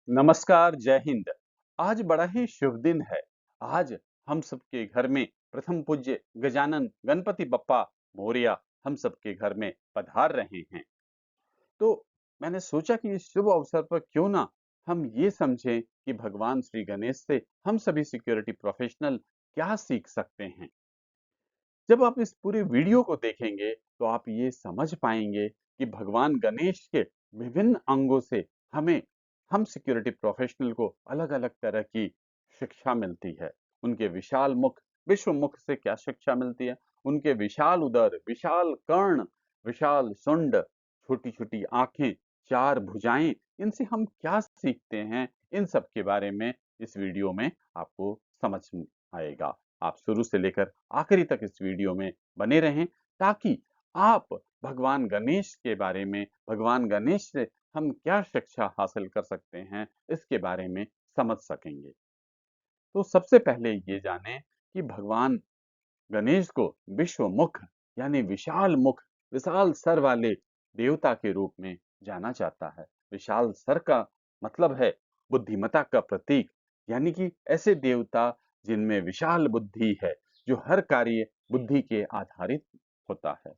नमस्कार, जय हिंद। आज बड़ा ही शुभ दिन है। आज हम सबके घर में प्रथम पूज्य गजानन गणपति बप्पा मोरया हम सबके घर में पधार रहे हैं। तो मैंने सोचा कि इस शुभ अवसर पर क्यों ना हम ये समझें कि भगवान श्री गणेश से हम सभी सिक्योरिटी प्रोफेशनल क्या सीख सकते हैं। जब आप इस पूरे वीडियो को देखेंगे तो आप ये समझ पाएंगे कि भगवान गणेश के विभिन्न अंगों से हमें हम सिक्योरिटी प्रोफेशनल को अलग-अलग तरह की शिक्षा मिलती है। उनके विशाल मुख, विश्व मुख से क्या शिक्षा मिलती है? उनके विशाल उदर, विशाल कर्ण, विशाल सुंड, छोटी-छोटी आंखें, चार भुजाएं, इनसे हम क्या सीखते हैं? इन सब के बारे में इस वीडियो में आपको समझ आएगा। आप शुरू से लेकर आखिरी तक इस वीडियो में बने रहें ताकि आप भगवान गणेश के बारे में, भगवान गणेश से हम क्या शिक्षा हासिल कर सकते हैं, इसके बारे में समझ सकेंगे। तो सबसे पहले ये जानें कि भगवान गणेश को विश्व मुख यानी विशाल मुख, विशाल सर वाले देवता के रूप में जाना जाता है। विशाल सर का मतलब है बुद्धिमत्ता का प्रतीक, यानी कि ऐसे देवता जिनमें विशाल बुद्धि है, जो हर कार्य बुद्धि के आधारित होता है।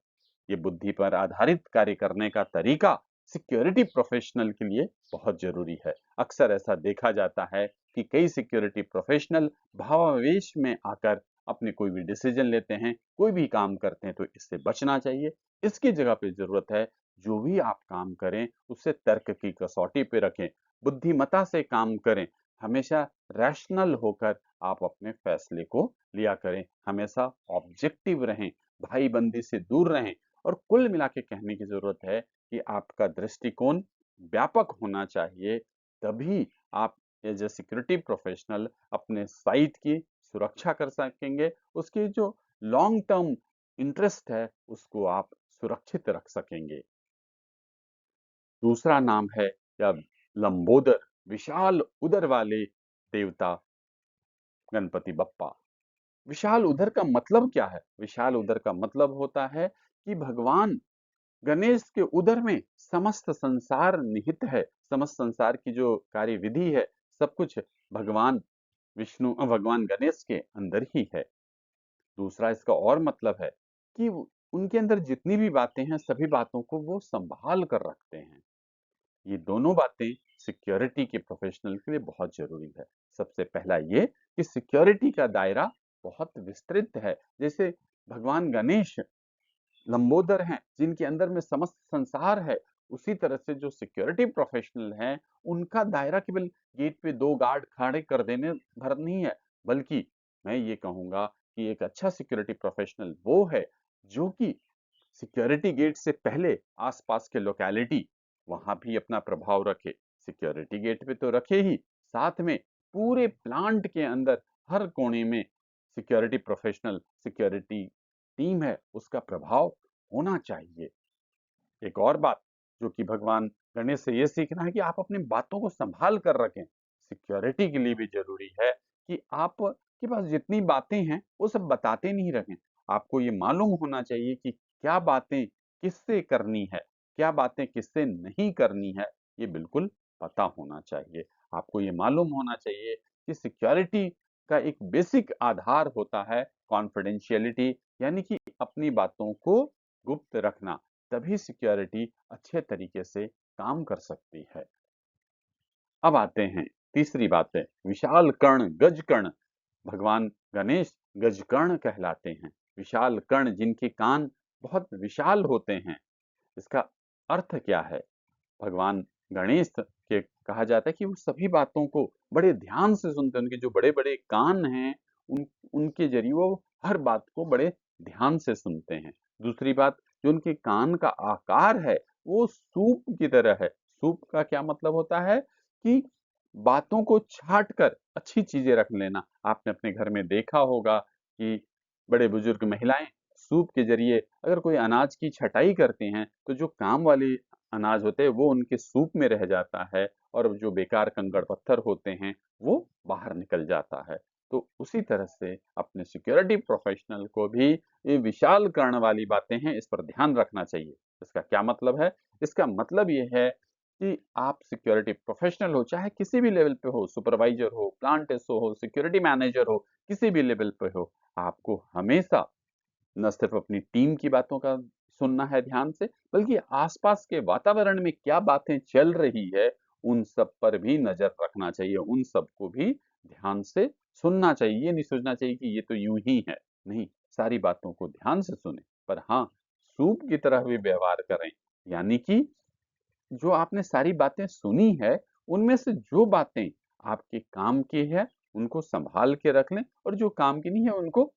ये बुद्धि पर आधारित कार्य करने का तरीका सिक्योरिटी प्रोफेशनल के लिए बहुत जरूरी है। अक्सर ऐसा देखा जाता है कि कई सिक्योरिटी प्रोफेशनल भावावेश में आकर अपने कोई भी डिसीजन लेते हैं, कोई भी काम करते हैं, तो इससे बचना चाहिए। इसकी जगह पे जरूरत है जो भी आप काम करें उसे तर्क की कसौटी पे रखें, बुद्धिमत्ता से काम करें, हमेशा रैशनल होकर आप अपने फैसले को लिया करें, हमेशा ऑब्जेक्टिव रहें, भाईबंदी से दूर रहें। और कुल मिला के कहने की जरूरत है कि आपका दृष्टिकोण व्यापक होना चाहिए, तभी आप एज ए सिक्योरिटी प्रोफेशनल अपने साइट की सुरक्षा कर सकेंगे, उसकी जो लॉन्ग टर्म इंटरेस्ट है उसको आप सुरक्षित रख सकेंगे। दूसरा नाम है या लंबोदर, विशाल उदर वाले देवता गणपति बप्पा। विशाल उदर का मतलब क्या है? विशाल उदर का मतलब होता है कि भगवान गणेश के उदर में समस्त संसार निहित है, समस्त संसार की जो कार्य विधि है, सब कुछ भगवान भगवान गणेश के अंदर ही है। दूसरा इसका और मतलब है कि उनके अंदर जितनी भी बातें हैं, सभी बातों को वो संभाल कर रखते हैं। ये दोनों बातें सिक्योरिटी के प्रोफेशनल के लिए बहुत जरूरी है। सबसे पहला ये कि सिक्योरिटी का दायरा बहुत विस्तृत है। जैसे भगवान गणेश लंबोदर हैं, जिनके अंदर में समस्त संसार है, उसी तरह से जो सिक्योरिटी प्रोफेशनल हैं, उनका दायरा केवल गेट पे 2 गार्ड खड़े कर देने भर नहीं है, बल्कि मैं ये कहूँगा कि एक अच्छा सिक्योरिटी प्रोफेशनल वो है, जो कि सिक्योरिटी गेट से पहले आस-पास के लोकेलिटी वहाँ भी अपना प्रभाव रखे। सिक्योरिटी गेट पे तो रखे ही, साथ में पूरे प्लांट के अंदर हर कोने में सिक्योरिटी प्रोफेशनल, सिक्योरिटी टीम है, उसका प्रभाव होना चाहिए। एक और बात जो कि भगवान गणेश से ये सीखना है कि आप अपनी बातों को संभाल कर रखें। सिक्योरिटी के लिए भी ज़रूरी है कि आप के पास जितनी बातें हैं, वो सब बताते नहीं रहें। आपको ये मालूम होना चाहिए कि क्या बातें किससे करनी है, क्या बातें किससे नहीं करनी है, ये बिल्कुल पता होना चाहिए। आपको ये मालूम होना चाहिए कि सिक्योरिटी का एक बेसिक आधार होता है कॉन्फिडेंशियलिटी, यानी कि अपनी बातों को गुप्त रखना। तभी सिक्योरिटी अच्छे तरीके से काम कर सकती है। अब आते हैं तीसरी बात है विशाल कर्ण, गज कर्ण। भगवान गणेश गजकर्ण कहलाते हैं। विशाल कर्ण, जिनके कान बहुत विशाल होते हैं। इसका अर्थ क्या है? भगवान गणेश के कहा जाता है कि वो सभी बातों को बड़े ध्यान से सुनते हैं। उनके जो बड़े-बड़े कान हैं, उनके ज़रिए वो हर बात को बड़े ध्यान से सुनते हैं। दूसरी बात, जो उनके कान का आकार है, वो सूप की तरह है। सूप का क्या मतलब होता है कि बातों को छाँट कर अच्छी चीज़ें रख लेना। आपने अपने घर में देखा होगा कि बड़े-बुजुर्ग महिलाएँ सूप के ज़रिए अगर कोई अनाज की छँटाई करती हैं, तो जो काम वाले अनाज होते हैं वो उनके सूप में रह जाता है और जो बेकार कंकड़ पत्थर होते हैं वो बाहर निकल जाता है। तो उसी तरह से अपने सिक्योरिटी प्रोफेशनल को भी ये विशाल कर्ण वाली बातें हैं, इस पर ध्यान रखना चाहिए। इसका क्या मतलब है? इसका मतलब ये है कि आप सिक्योरिटी प्रोफेशनल हो, चाहे किसी भी लेवल पे हो, सुपरवाइजर हो, प्लांट एसओ हो, सिक्योरिटी मैनेजर हो, किसी भी लेवल पे हो, आपको हमेशा न सिर्फ अपनी टीम की बातों का सुनना है ध्यान से, बल्कि आसपास के वातावरण में क्या बातें चल रही है, उन सब पर भी नजर रखना चाहिए, उन सबको भी ध्यान से सुनना चाहिए। ये नहीं सोचना चाहिए कि ये तो यूं ही है, नहीं, सारी बातों को ध्यान से सुने, पर हाँ, सूप की तरह भी व्यवहार करें। यानी कि जो आपने सारी बातें सुनी है, उनमें से जो बातें आपके काम की है, उनको संभाल के रख लें, और जो काम की नहीं है, उनको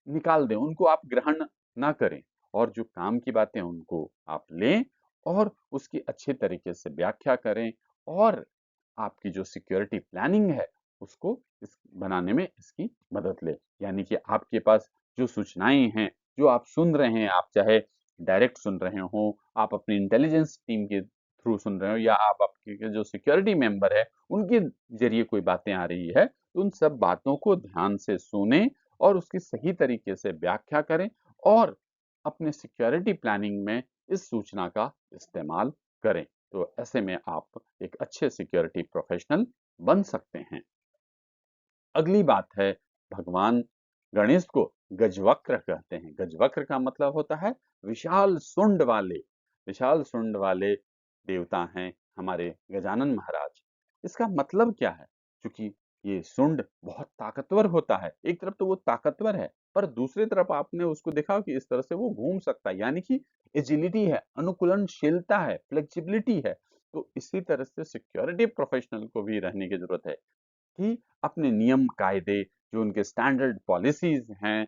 निकाल दें, उनको आप ग्रहण ना करें। और जो काम की बातें उनको आप लें और उसकी अच्छे तरीके से व्याख्या करें, और आपकी जो सिक्योरिटी प्लानिंग है, उसको इस बनाने में इसकी मदद लें। यानी कि आपके पास जो सूचनाएँ हैं, जो आप सुन रहे हैं, आप चाहे डायरेक्ट सुन रहे हों, आप अपनी इंटेलिजेंस टीम के थ्रू सुन रहे हो, या आप आपके जो सिक्योरिटी मेंबर है, उनके ज़रिए कोई बातें आ रही है, तो उन सब बातों को ध्यान से सुनें और उसकी सही तरीके से व्याख्या करें, और अपने सिक्योरिटी प्लानिंग में इस सूचना का इस्तेमाल करें। तो ऐसे में आप एक अच्छे सिक्योरिटी प्रोफेशनल बन सकते हैं। अगली बात है, भगवान गणेश को गजवक्र कहते हैं। गजवक्र का मतलब होता है विशाल सुंड वाले। विशाल सुंड वाले देवता हैं हमारे गजानन महाराज। इसका मतलब क्या है? क्योंकि ये सुंड बहुत ताकतवर होता है। एक तरफ तो वो ताकतवर है, पर दूसरी तरफ आपने उसको देखा कि इस तरह से वो घूम सकता है, यानी कि एजिलिटी है, अनुकूलनशीलता है, फ्लेक्सिबिलिटी है। तो इसी तरह से सिक्योरिटी प्रोफेशनल को भी रहने की जरूरत है कि अपने नियम कायदे, जो उनके स्टैंडर्ड पॉलिसीज हैं,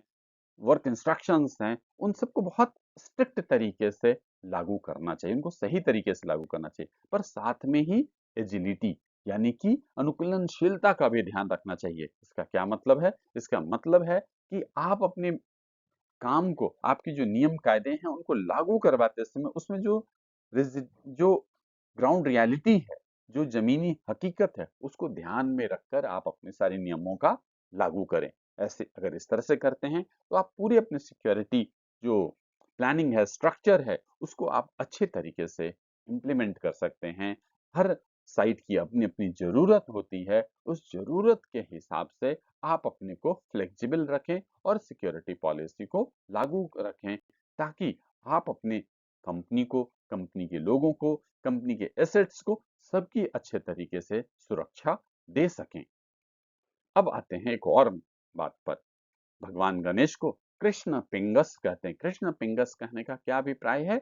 वर्क इंस्ट्रक्शंस हैं, उन सबको बहुत स्ट्रिक्ट तरीके से लागू करना चाहिए, उनको सही तरीके से लागू करना चाहिए, पर साथ में ही एजिलिटी यानी कि अनुकूलनशीलता का भी ध्यान रखना चाहिए। इसका क्या मतलब है? इसका मतलब है कि आप अपने काम को, आपकी जो नियम कायदे हैं, उनको लागू करवाते समय उसमें जो ग्राउंड रियलिटी है, जो जमीनी हकीकत है, उसको ध्यान में रखकर आप अपने सारे नियमों का लागू करें। ऐसे अगर इस तरह से करते हैं, तो आप पूरी अपनी सिक्योरिटी जो प्लानिंग है, स्ट्रक्चर है, उसको आप अच्छे तरीके से इम्प्लीमेंट कर सकते हैं। हर साइट की अपनी अपनी जरूरत होती है, उस जरूरत के हिसाब से आप अपने को फ्लेक्सिबल रखें और सिक्योरिटी पॉलिसी को लागू रखें, ताकि आप अपने कंपनी को, कंपनी के लोगों को, कंपनी के एसेट्स को सबकी अच्छे तरीके से सुरक्षा दे सकें। अब आते हैं एक और बात पर। भगवान गणेश को कृष्ण पिंगस कहते हैं। कृष्ण पिंगस कहने का क्या अभिप्राय है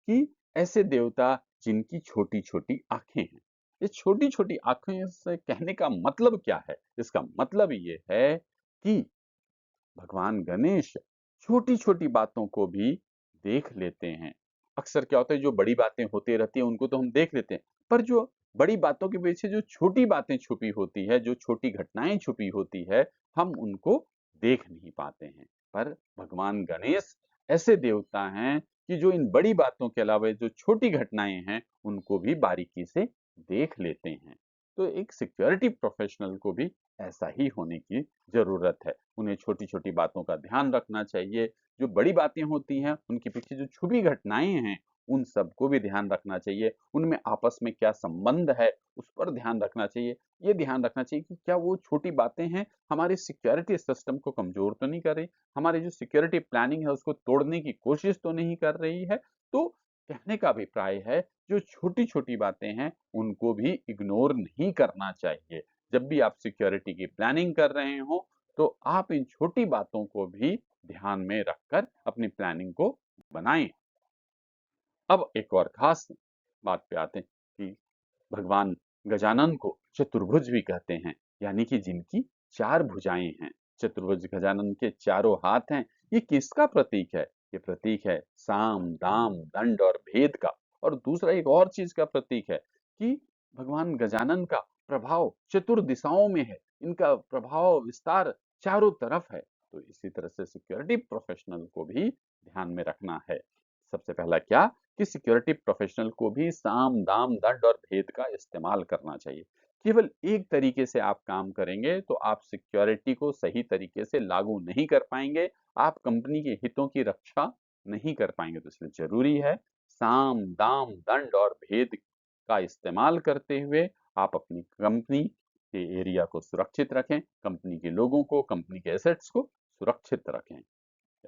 कि ऐसे देवता जिनकी छोटी छोटी आंखें हैं। ये छोटी छोटी आंखें से कहने का मतलब क्या है? इसका मतलब ये है कि भगवान गणेश छोटी-छोटी बातों को भी देख लेते हैं। अक्सर क्या होता है, जो बड़ी बातें होती रहती हैं उनको तो हम देख लेते हैं, पर जो बड़ी बातों के पीछे जो छोटी बातें छुपी होती है, जो छोटी घटनाएँ छुपी होती है, हम उनको देख नहीं पाते हैं। पर भगवान गणेश ऐसे देवता हैं कि जो इन बड़ी बातों के अलावा जो छोटी घटनाएँ हैं, उनको भी बारीकी से देख लेते हैं। तो एक सिक्योरिटी प्रोफेशनल को भी ऐसा ही होने की ज़रूरत है। उन्हें छोटी-छोटी बातों का ध्यान रखना चाहिए। जो बड़ी बातें होती हैं, उनके पीछे जो छुपी घटनाएँ हैं, उन सबको भी ध्यान रखना चाहिए। उनमें आपस में क्या संबंध है, उस पर ध्यान रखना चाहिए। ये ध्यान रखना चाहिए कि क्या वो छोटी बातें हैं, हमारी सिक्योरिटी सिस्टम को कमज़ोर तो नहीं कर रही, हमारी जो सिक्योरिटी प्लानिंग है, उसको तोड़ने की कोशिश तो नहीं कर रही है। तो कहने का अभिप्राय है, जो छोटी-छोटी बातें हैं, उनको भी इग्नोर नहीं करना चाहिए। जब भी आप सिक्योरिटी की प्लानिंग कर रहे हों, तो आप इन छोटी बातों को भी ध्यान में रखकर अपनी प्लानिंग को बनाएं। अब एक और खास बात पे आते हैं कि भगवान गजानन को चतुर्भुज भी कहते हैं, यानी कि जिनकी चार भुजाएं हैं। चतुर्भुज गजानन के चारों हाथ हैं। ये किसका प्रतीक है? ये प्रतीक है साम दाम दंड और भेद का। और दूसरा एक और चीज का प्रतीक है कि भगवान गजानन का प्रभाव चतुर दिशाओं में है, इनका प्रभाव विस्तार चारों तरफ है। तो इसी तरह से सिक्योरिटी प्रोफेशनल को भी ध्यान में रखना है। सबसे पहला क्या कि सिक्योरिटी प्रोफेशनल को भी साम दाम दंड और भेद का इस्तेमाल करना चाहिए। केवल एक तरीके से आप काम करेंगे तो आप सिक्योरिटी को सही तरीके से लागू नहीं कर पाएंगे, आप कंपनी के हितों की रक्षा नहीं कर पाएंगे। तो इसलिए जरूरी है साम दाम दंड और भेद का इस्तेमाल करते हुए आप अपनी कंपनी के एरिया को सुरक्षित रखें, कंपनी के लोगों को, कंपनी के एसेट्स को सुरक्षित रखें।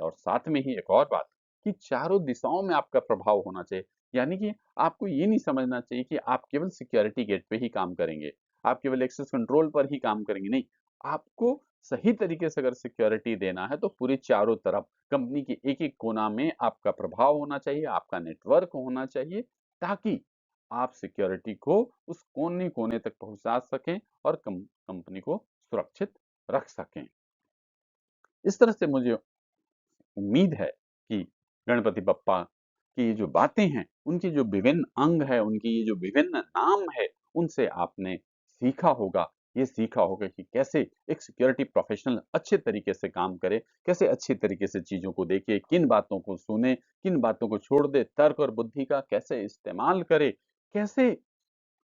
और साथ में ही एक और बात कि चारों दिशाओं में आपका प्रभाव होना चाहिए। यानी कि आपको ये नहीं समझना चाहिए कि आप केवल सिक्योरिटी गेट पे ही काम करेंगे, आप केवल एक्सेस कंट्रोल पर ही काम करेंगे, नहीं। आपको सही तरीके से अगर सिक्योरिटी देना है तो पूरे चारों तरफ कंपनी के एक-एक कोना में आपका प्रभाव होना चाहिए, आपका नेटवर्क होना चाहिए, ताकि आप सिक्योरिटी को उस कोने-कोने तक पहुँचा सकें और कंपनी को सुरक्षित रख सकें। इस तरह से मुझे उम्मीद है कि गणपति बप्पा की जो बातें हैं, उनकी जो विभिन्न अंग है, उनकी ये जो विभिन्न नाम है, उनसे आपने सीखा होगा। ये सीखा होगा कि कैसे एक सिक्योरिटी प्रोफेशनल अच्छे तरीके से काम करे, कैसे अच्छे तरीके से चीज़ों को देखे, किन बातों को सुने, किन बातों को छोड़ दे, तर्क और बुद्धि का कैसे इस्तेमाल करे, कैसे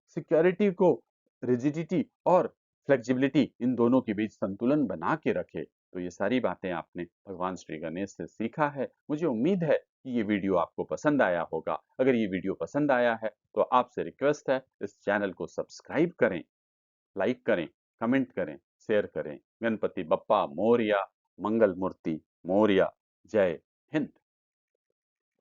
सिक्योरिटी को रिजिडिटी और फ्लेक्सिबिलिटी इन दोनों के बीच संतुलन बना के रखे। तो ये सारी बातें आपने भगवान श्री गणेश से सीखा है। मुझे उम्मीद है कि ये वीडियो आपको पसंद आया होगा। अगर ये वीडियो पसंद आया है तो आपसे रिक्वेस्ट है, इस चैनल को सब्सक्राइब करें, लाइक करें, कमेंट करें, शेयर करें। गणपति बप्पा मोरया, मंगल मूर्ति मोरया। जय